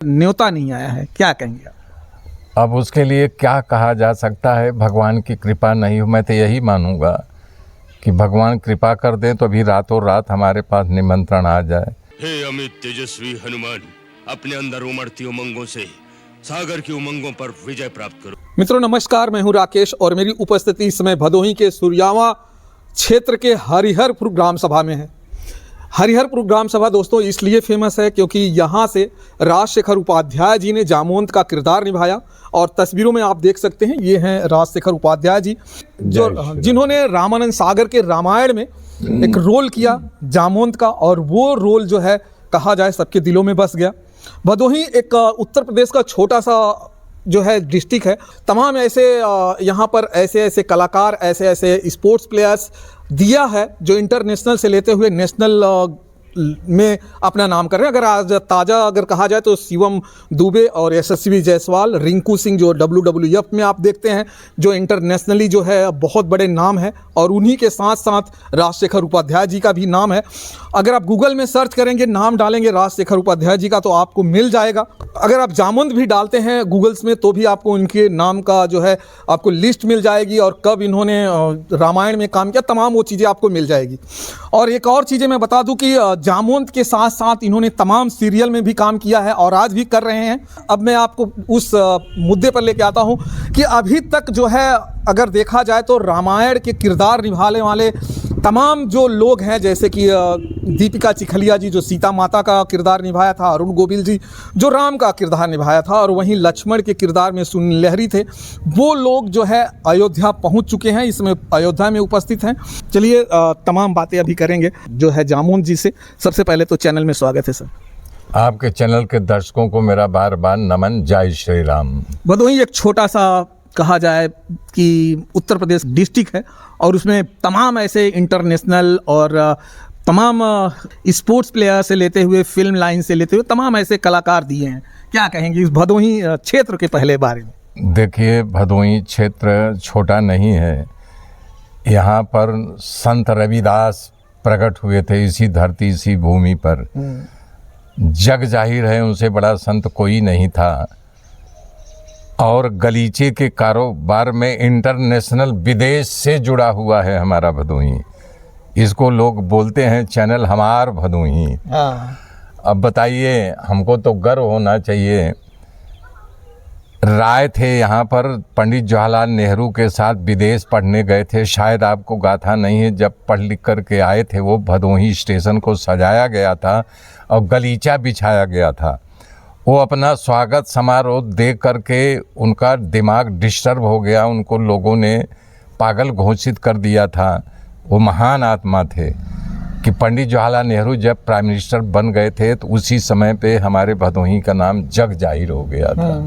न्योता नहीं आया है, क्या कहेंगे आप? अब उसके लिए क्या कहा जा सकता है। भगवान की कृपा नहीं हो, मैं तो यही मानूंगा कि भगवान कृपा कर दें तो अभी रातों रात हमारे पास निमंत्रण आ जाए। हे अमित तेजस्वी हनुमान, अपने अंदर उमड़ती उमंगों से सागर की उमंगों पर विजय प्राप्त करो। मित्रों नमस्कार, मैं हूं राकेश और मेरी उपस्थिति इस समय भदोही के सुरयावा क्षेत्र के हरिहरपुर ग्राम सभा में है। हरिहरपुर ग्राम सभा दोस्तों इसलिए फेमस है क्योंकि यहाँ से राजशेखर उपाध्याय जी ने जामवंत का किरदार निभाया और तस्वीरों में आप देख सकते हैं ये हैं राजशेखर उपाध्याय जी जो जिन्होंने रामानंद सागर के रामायण में एक रोल किया जामवंत का, और वो रोल जो है कहा जाए सबके दिलों में बस गया। भदोही एक उत्तर प्रदेश का छोटा सा जो है डिस्ट्रिक्ट है। तमाम ऐसे यहाँ पर ऐसे कलाकार, ऐसे स्पोर्ट्स प्लेयर्स दिया है जो इंटरनेशनल से लेते हुए नेशनल में अपना नाम कर रहे हैं। अगर आज ताज़ा अगर कहा जाए तो शिवम दुबे और यशस्वी जायसवाल, रिंकू सिंह जो WWF में आप देखते हैं जो इंटरनेशनली जो है बहुत बड़े नाम है, और उन्हीं के साथ साथ राजशेखर उपाध्याय जी का भी नाम है। अगर आप गूगल में सर्च करेंगे, नाम डालेंगे राजशेखर उपाध्याय जी का तो आपको मिल जाएगा। अगर आप जामवंत भी डालते हैं गूगल्स में तो भी आपको उनके नाम का जो है आपको लिस्ट मिल जाएगी, और कब इन्होंने रामायण में काम किया तमाम वो चीज़ें आपको मिल जाएगी। और एक और चीज़ें मैं बता दूं कि जामवंत के साथ साथ इन्होंने तमाम सीरियल में भी काम किया है और आज भी कर रहे हैं। अब मैं आपको उस मुद्दे पर लेके आता हूं कि अभी तक जो है अगर देखा जाए तो रामायण के किरदार निभाने वाले तमाम जो लोग हैं, जैसे कि दीपिका चिखलिया जी जो सीता माता का किरदार निभाया था, अरुण गोविल जी जो राम का किरदार निभाया था, और वहीं लक्ष्मण के किरदार में सुनील लहरी थे, वो लोग जो है अयोध्या पहुंच चुके हैं, इसमें अयोध्या में उपस्थित हैं। चलिए तमाम बातें अभी करेंगे जो है जामवंत जी से। सबसे पहले तो चैनल में स्वागत है सर। आपके चैनल के दर्शकों को मेरा बार बार नमन। जय श्री राम। भदोही एक छोटा सा कहा जाए कि उत्तर प्रदेश डिस्ट्रिक्ट है और उसमें तमाम ऐसे इंटरनेशनल और तमाम स्पोर्ट्स प्लेयर से लेते हुए फिल्म लाइन से लेते हुए तमाम ऐसे कलाकार दिए हैं। क्या कहेंगे इस भदोही क्षेत्र के पहले बारे में? देखिए, भदोही क्षेत्र छोटा नहीं है। यहाँ पर संत रविदास प्रकट हुए थे इसी धरती, इसी भूमि पर। जग जाहिर है उनसे बड़ा संत कोई नहीं था, और गलीचे के कारोबार में इंटरनेशनल विदेश से जुड़ा हुआ है हमारा भदोही। इसको लोग बोलते हैं चैनल हमार भदोही। अब बताइए, हमको तो गर्व होना चाहिए। राय थे यहाँ पर, पंडित जवाहरलाल नेहरू के साथ विदेश पढ़ने गए थे। शायद आपको गाथा नहीं है, जब पढ़ लिख कर के आए थे वो भदोही स्टेशन को सजाया गया था और गलीचा बिछाया गया था। वो अपना स्वागत समारोह देख करके उनका दिमाग डिस्टर्ब हो गया, उनको लोगों ने पागल घोषित कर दिया था। वो महान आत्मा थे कि पंडित जवाहरलाल नेहरू जब प्राइम मिनिस्टर बन गए थे तो उसी समय पे हमारे भदोही का नाम जग जाहिर हो गया था।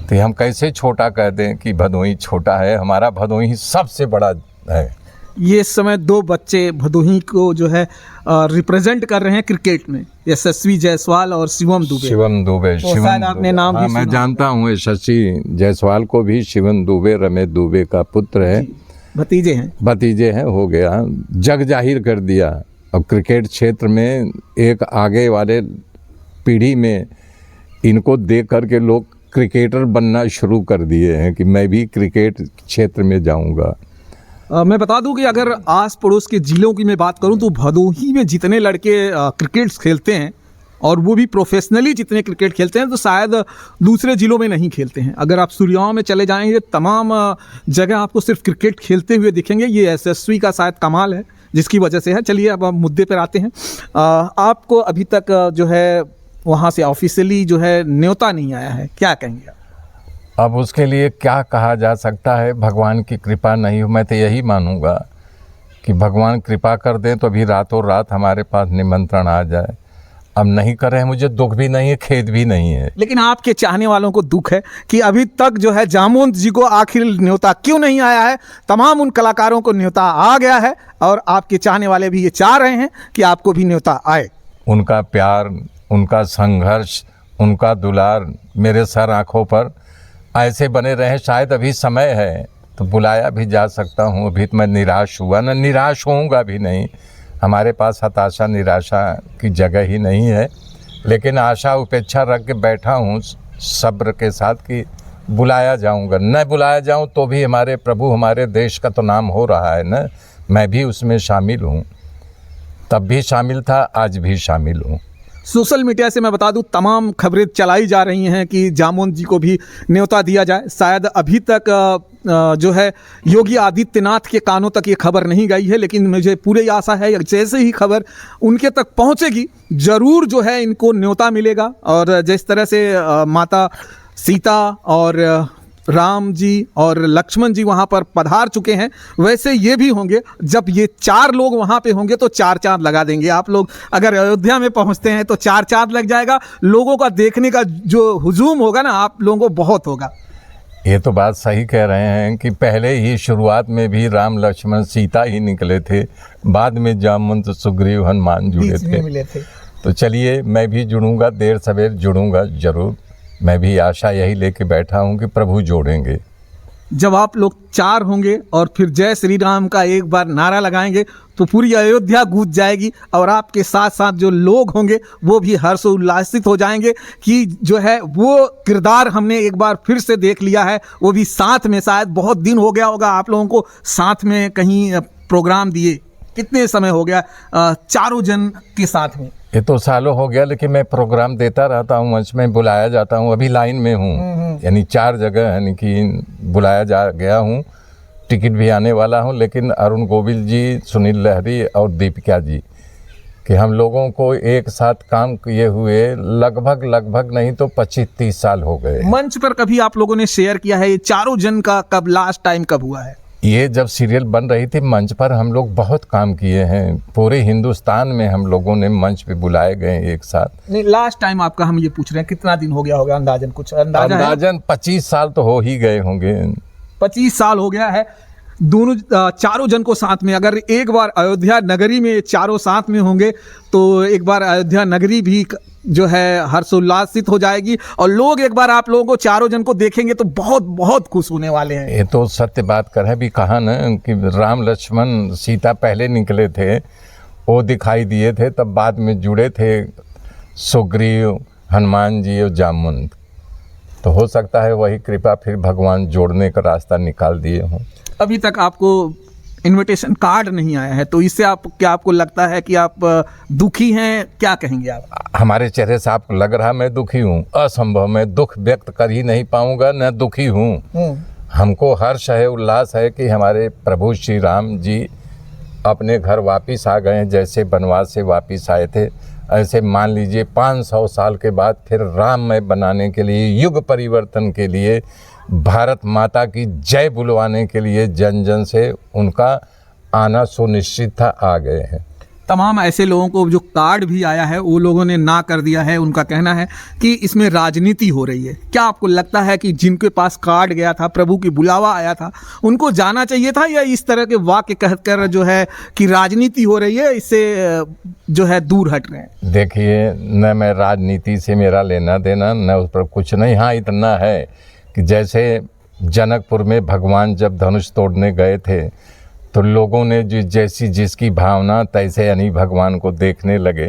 तो हम कैसे छोटा कह दें कि भदोही छोटा है? हमारा भदोही सबसे बड़ा है। ये समय दो बच्चे भदोही को जो है रिप्रेजेंट कर रहे हैं क्रिकेट में, यशस्वी जायसवाल और शिवम दुबे। तो शायद आपने नाम भी मैं जानता हूँ यशस्वी जायसवाल को भी। शिवम दुबे रमेश दुबे का पुत्र है, भतीजे हैं। हो गया, जग जाहिर कर दिया। अब क्रिकेट क्षेत्र में एक आगे वाले पीढ़ी में इनको देख करके लोग क्रिकेटर बनना शुरू कर दिए हैं कि मैं भी क्रिकेट क्षेत्र में जाऊंगा। मैं बता दूं कि अगर आस पड़ोस के ज़िलों की मैं बात करूं तो भदोही में जितने लड़के क्रिकेट खेलते हैं, और वो भी प्रोफेशनली जितने क्रिकेट खेलते हैं, तो शायद दूसरे ज़िलों में नहीं खेलते हैं। अगर आप सुरयावा में चले जाएंगे तमाम जगह आपको सिर्फ क्रिकेट खेलते हुए दिखेंगे। ये यशस्वी का शायद कमाल है जिसकी वजह से है। चलिए अब मुद्दे पर आते हैं। आपको अभी तक जो है वहाँ से ऑफिशियली जो है न्योता नहीं आया है, क्या कहेंगे आप? अब उसके लिए क्या कहा जा सकता है? भगवान की कृपा नहीं हो, मैं तो यही मानूंगा कि भगवान कृपा कर दें तो अभी रातों रात हमारे पास निमंत्रण आ जाए। अब नहीं कर रहे हैं, मुझे दुख भी नहीं है, खेद भी नहीं है। लेकिन आपके चाहने वालों को दुख है कि अभी तक जो है जामवंत जी को आखिर न्योता क्यों नहीं आया है। तमाम उन कलाकारों को न्योता आ गया है और आपके चाहने वाले भी ये चाह रहे हैं कि आपको भी न्योता आए। उनका प्यार, उनका संघर्ष, उनका दुलार मेरे सर आँखों पर ऐसे बने रहे। शायद अभी समय है तो बुलाया भी जा सकता हूँ। अभी तो मैं निराश हुआ ना, निराश होऊंगा भी नहीं। हमारे पास हताशा निराशा की जगह ही नहीं है। लेकिन आशा उपेक्षा रख के बैठा हूँ सब्र के साथ कि बुलाया जाऊँगा। न बुलाया जाऊँ तो भी हमारे प्रभु, हमारे देश का तो नाम हो रहा है ना। मैं भी उसमें शामिल हूँ, तब भी शामिल था, आज भी शामिल हूँ। सोशल मीडिया से मैं बता दूं तमाम खबरें चलाई जा रही हैं कि जामोद जी को भी न्योता दिया जाए। शायद अभी तक जो है योगी आदित्यनाथ के कानों तक ये खबर नहीं गई है, लेकिन मुझे पूरी आशा है जैसे ही खबर उनके तक पहुंचेगी ज़रूर जो है इनको न्योता मिलेगा। और जिस तरह से माता सीता और राम जी और लक्ष्मण जी वहाँ पर पधार चुके हैं, वैसे ये भी होंगे। जब ये 4 लोग वहाँ पे होंगे तो 4 चाँद लगा देंगे। आप लोग अगर अयोध्या में पहुँचते हैं तो 4 चाँद लग जाएगा। लोगों का देखने का जो हुजूम होगा ना आप लोगों को बहुत होगा। ये तो बात सही कह रहे हैं कि पहले ही शुरुआत में भी राम लक्ष्मण सीता ही निकले थे, बाद में जामवंत सुग्रीव हनुमान जुड़े थे। तो चलिए मैं भी जुड़ूंगा, देर सवेर जुड़ूंगा ज़रूर। मैं भी आशा यही लेके बैठा हूँ कि प्रभु जोड़ेंगे। जब आप लोग 4 होंगे और फिर जय श्री राम का एक बार नारा लगाएंगे तो पूरी अयोध्या गूंज जाएगी और आपके साथ साथ जो लोग होंगे वो भी हर्षोल्लासित हो जाएंगे कि जो है वो किरदार हमने एक बार फिर से देख लिया है, वो भी साथ में। शायद बहुत दिन हो गया होगा आप लोगों को साथ में कहीं प्रोग्राम दिए, कितने समय हो गया चारों जन के साथ में? ये तो सालों हो गया, लेकिन मैं प्रोग्राम देता रहता हूँ, मंच में बुलाया जाता हूँ। अभी लाइन में हूँ, यानी 4 जगह यानी कि बुलाया जा गया हूँ, टिकट भी आने वाला हूँ। लेकिन अरुण गोविल जी, सुनील लहरी और दीपिका जी कि हम लोगों को एक साथ काम किए हुए लगभग नहीं तो 25-30 साल हो गए। मंच पर कभी आप लोगों ने शेयर किया है ये चारों जन का कब लास्ट टाइम कब हुआ है? ये जब सीरियल बन रही थी मंच पर हम लोग बहुत काम किए हैं। पूरे हिंदुस्तान में हम लोगों ने मंच पे बुलाए गए एक साथ। नहीं, लास्ट टाइम आपका हम ये पूछ रहे हैं कितना दिन हो गया होगा? अंदाजन कुछ अंदाजन 25 साल तो हो ही गए होंगे। 25 साल हो गया है दोनों चारों जन को साथ में। अगर एक बार अयोध्या नगरी में चारों साथ में होंगे तो एक बार अयोध्या नगरी भी जो है हर्षोल्लासित हो जाएगी और लोग एक बार आप लोगों को चारों जन को देखेंगे तो बहुत बहुत खुश होने वाले हैं। ये तो सत्य बात कर है भी कहा ना कि राम लक्ष्मण सीता पहले निकले थे, वो दिखाई दिए थे, तब बाद में जुड़े थे सुग्रीव, हनुमान जी और जामवंत। तो हो सकता है वही कृपा फिर भगवान जोड़ने का रास्ता निकाल दिए हों। अभी तक आपको इनविटेशन कार्ड नहीं आया है तो इससे आपको लगता है कि आप दुखी हैं? क्या कहेंगे आप? हमारे चेहरे से आपको लग रहा मैं दुखी हूँ? असंभव, मैं दुख व्यक्त कर ही नहीं पाऊंगा, न दुखी हूँ। हमको हर्ष है, उल्लास है कि हमारे प्रभु श्री राम जी अपने घर वापिस आ गए। जैसे वनवास से वापिस आए थे ऐसे मान लीजिए 500 साल के बाद फिर राममय बनाने के लिए, युग परिवर्तन के लिए, भारत माता की जय बुलवाने के लिए जन जन से उनका आना सुनिश्चित था, आ गए हैं। तमाम ऐसे लोगों को जो कार्ड भी आया है वो लोगों ने ना कर दिया है। उनका कहना है कि इसमें राजनीति हो रही है। क्या आपको लगता है कि जिनके पास कार्ड गया था, प्रभु की बुलावा आया था, उनको जाना चाहिए था या इस तरह के वाक्य कहकर जो है कि राजनीति हो रही है इससे जो है दूर हट रहे हैं? देखिए, न मैं राजनीति से मेरा लेना देना, न उस पर कुछ नहीं। हाँ, इतना है कि जैसे जनकपुर में भगवान जब धनुष तोड़ने गए थे तो लोगों ने जैसी जिसकी भावना तैसे यानी भगवान को देखने लगे।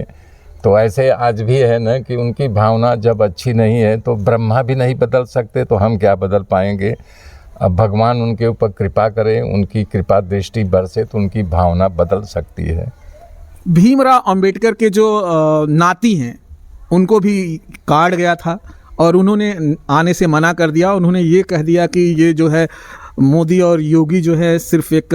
तो ऐसे आज भी है ना कि उनकी भावना जब अच्छी नहीं है तो ब्रह्मा भी नहीं बदल सकते, तो हम क्या बदल पाएंगे। अब भगवान उनके ऊपर कृपा करे, उनकी कृपा दृष्टि बरसे तो उनकी भावना बदल सकती है। भीमराव अंबेडकर के जो नाती हैं उनको भी कार्ड गया था और उन्होंने आने से मना कर दिया। उन्होंने ये कह दिया कि ये जो है मोदी और योगी जो है सिर्फ एक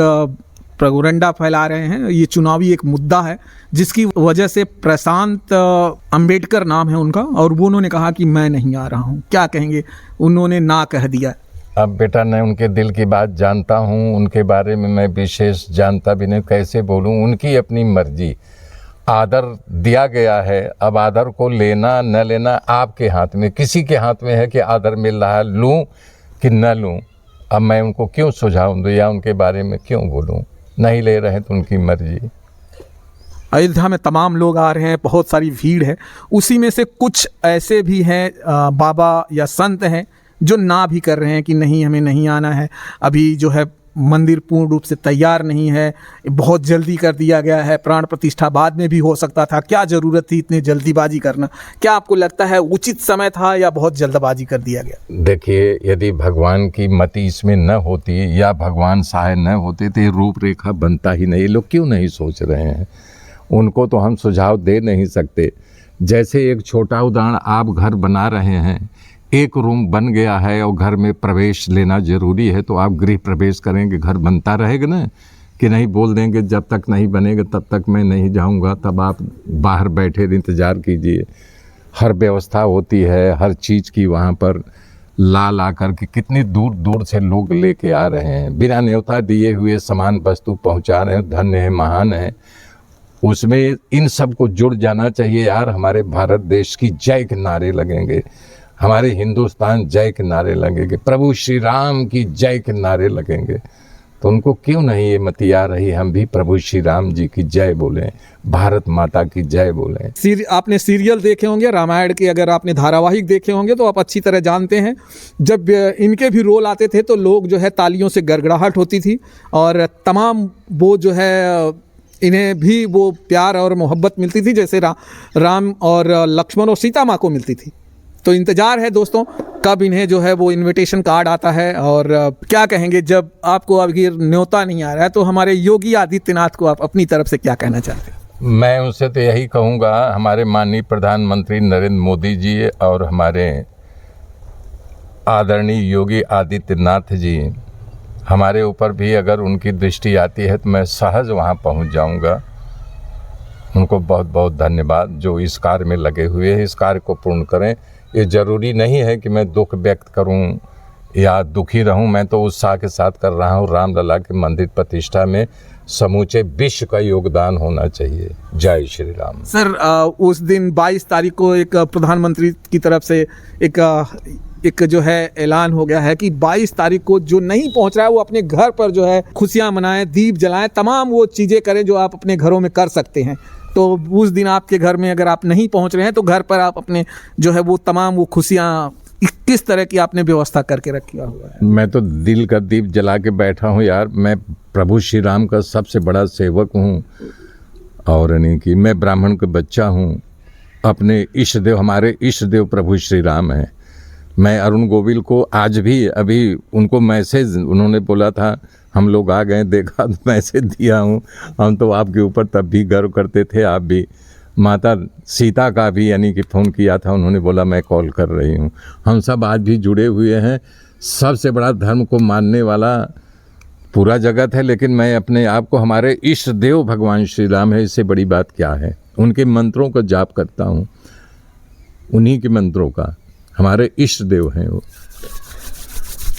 प्रगोरंडा फैला रहे हैं, ये चुनावी एक मुद्दा है जिसकी वजह से प्रशांत अंबेडकर नाम है उनका, और वो उन्होंने कहा कि मैं नहीं आ रहा हूँ। क्या कहेंगे? उन्होंने ना कह दिया। अब बेटा, मैं उनके दिल की बात जानता हूँ, उनके बारे में मैं विशेष जानता भी नहीं, कैसे बोलूँ। उनकी अपनी मर्जी, आदर दिया गया है। अब आदर को लेना न लेना आपके हाथ में, किसी के हाथ में है कि आदर मिल रहा है, लूँ कि न लूँ। अब मैं उनको क्यों सुझाव दूँ या उनके बारे में क्यों बोलूँ? नहीं ले रहे तो उनकी मर्जी। अयोध्या में तमाम लोग आ रहे हैं, बहुत सारी भीड़ है। उसी में से कुछ ऐसे भी हैं बाबा या संत हैं जो ना भी कर रहे हैं कि नहीं, हमें नहीं आना है। अभी जो है मंदिर पूर्ण रूप से तैयार नहीं है, बहुत जल्दी कर दिया गया है, प्राण प्रतिष्ठा बाद में भी हो सकता था, क्या ज़रूरत थी इतनी जल्दीबाजी करना? क्या आपको लगता है उचित समय था या बहुत जल्दबाजी कर दिया गया? देखिए, यदि भगवान की मति इसमें न होती या भगवान सहाय न होते तो ये रूपरेखा बनता ही नहीं। लोग क्यों नहीं सोच रहे हैं? उनको तो हम सुझाव दे नहीं सकते। जैसे एक छोटा उदाहरण, आप घर बना रहे हैं, एक रूम बन गया है और घर में प्रवेश लेना ज़रूरी है, तो आप गृह प्रवेश करेंगे, घर बनता रहेगा ना, कि नहीं बोल देंगे जब तक नहीं बनेगा तब तक मैं नहीं जाऊंगा, तब आप बाहर बैठे इंतज़ार कीजिए। हर व्यवस्था होती है हर चीज़ की, वहाँ पर ला कर के कितनी दूर दूर से लोग लेके आ रहे हैं, बिना न्योता दिए हुए सामान वस्तु पहुँचा रहे हैं। धन्य है, महान है। उसमें इन सब को जुड़ जाना चाहिए यार। हमारे भारत देश की जय के नारे लगेंगे, हमारे हिंदुस्तान जय के नारे लगेंगे, प्रभु श्री राम की जय के नारे लगेंगे। तो उनको क्यों नहीं ये मति आ रही, हम भी प्रभु श्री राम जी की जय बोलें, भारत माता की जय बोलें। आपने सीरियल देखे होंगे रामायण के, अगर आपने धारावाहिक देखे होंगे तो आप अच्छी तरह जानते हैं, जब इनके भी रोल आते थे तो लोग जो है तालियों से गड़गड़ाहट होती थी, और तमाम वो जो है इन्हें भी वो प्यार और मोहब्बत मिलती थी जैसे राम और लक्ष्मण और सीता माँ को मिलती थी। तो इंतज़ार है दोस्तों कब इन्हें जो है वो इनविटेशन कार्ड आता है। और क्या कहेंगे जब आपको अभी न्योता नहीं आ रहा है, तो हमारे योगी आदित्यनाथ को आप अपनी तरफ से क्या कहना चाहते हैं? मैं उनसे तो यही कहूँगा, हमारे माननीय प्रधानमंत्री नरेंद्र मोदी जी और हमारे आदरणीय योगी आदित्यनाथ जी, हमारे ऊपर भी अगर उनकी दृष्टि आती है तो मैं सहज वहाँ पहुँच जाऊँगा। उनको बहुत बहुत धन्यवाद जो इस कार्य में लगे हुए हैं, इस कार्य को पूर्ण करें। ये ज़रूरी नहीं है कि मैं दुख व्यक्त करूं या दुखी रहूं, मैं तो उत्साह के साथ कर रहा हूं। रामलला के मंदिर प्रतिष्ठा में समूचे विश्व का योगदान होना चाहिए। जय श्री राम। सर, उस दिन 22 तारीख को एक प्रधानमंत्री की तरफ से एक जो है ऐलान हो गया है कि 22 तारीख को जो नहीं पहुंच रहा है वो अपने घर पर जो है खुशियां मनाएं, दीप जलाएं, तमाम वो चीज़ें करें जो आप अपने घरों में कर सकते हैं। तो उस दिन आपके घर में अगर आप नहीं पहुंच रहे हैं तो घर पर आप अपने जो है वो तमाम वो खुशियां किस तरह की आपने व्यवस्था करके रखी हुआ है? मैं तो दिल का दीप जला के बैठा हूँ यार। मैं प्रभु श्री राम का सबसे बड़ा सेवक हूँ, और नहीं कि मैं ब्राह्मण का बच्चा हूँ। अपने इष्ट देव, हमारे इष्ट देव प्रभु श्री राम हैं। मैं अरुण गोविल को आज भी, अभी उनको मैसेज, उन्होंने बोला था हम लोग आ गए, देखा तो मैसेज दिया हूँ। हम तो आपके ऊपर तब भी गर्व करते थे, आप भी। माता सीता का भी यानी कि फ़ोन किया था, उन्होंने बोला मैं कॉल कर रही हूँ। हम सब आज भी जुड़े हुए हैं। सबसे बड़ा धर्म को मानने वाला पूरा जगत है, लेकिन मैं अपने आप को, हमारे इष्ट देव भगवान श्री राम है, इससे बड़ी बात क्या है। उनके मंत्रों का जाप करता हूँ, उन्हीं के मंत्रों का, हमारे इष्ट देव हैं वो।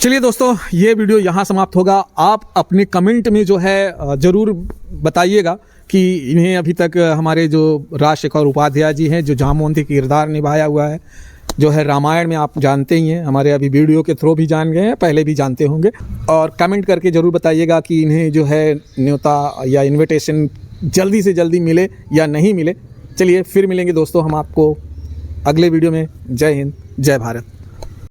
चलिए दोस्तों, ये वीडियो यहाँ समाप्त होगा। आप अपने कमेंट में जो है ज़रूर बताइएगा कि इन्हें अभी तक हमारे जो राजशेखर उपाध्याय जी हैं, जो जामवंती किरदार निभाया हुआ है, जो है रामायण में, आप जानते ही हैं, हमारे अभी वीडियो के थ्रू भी जान गए हैं, पहले भी जानते होंगे। और कमेंट करके ज़रूर बताइएगा कि इन्हें जो है न्योता या इन्विटेशन जल्दी से जल्दी मिले या नहीं मिले। चलिए फिर मिलेंगे दोस्तों हम आपको अगले वीडियो में। जय हिंद, जय भारत।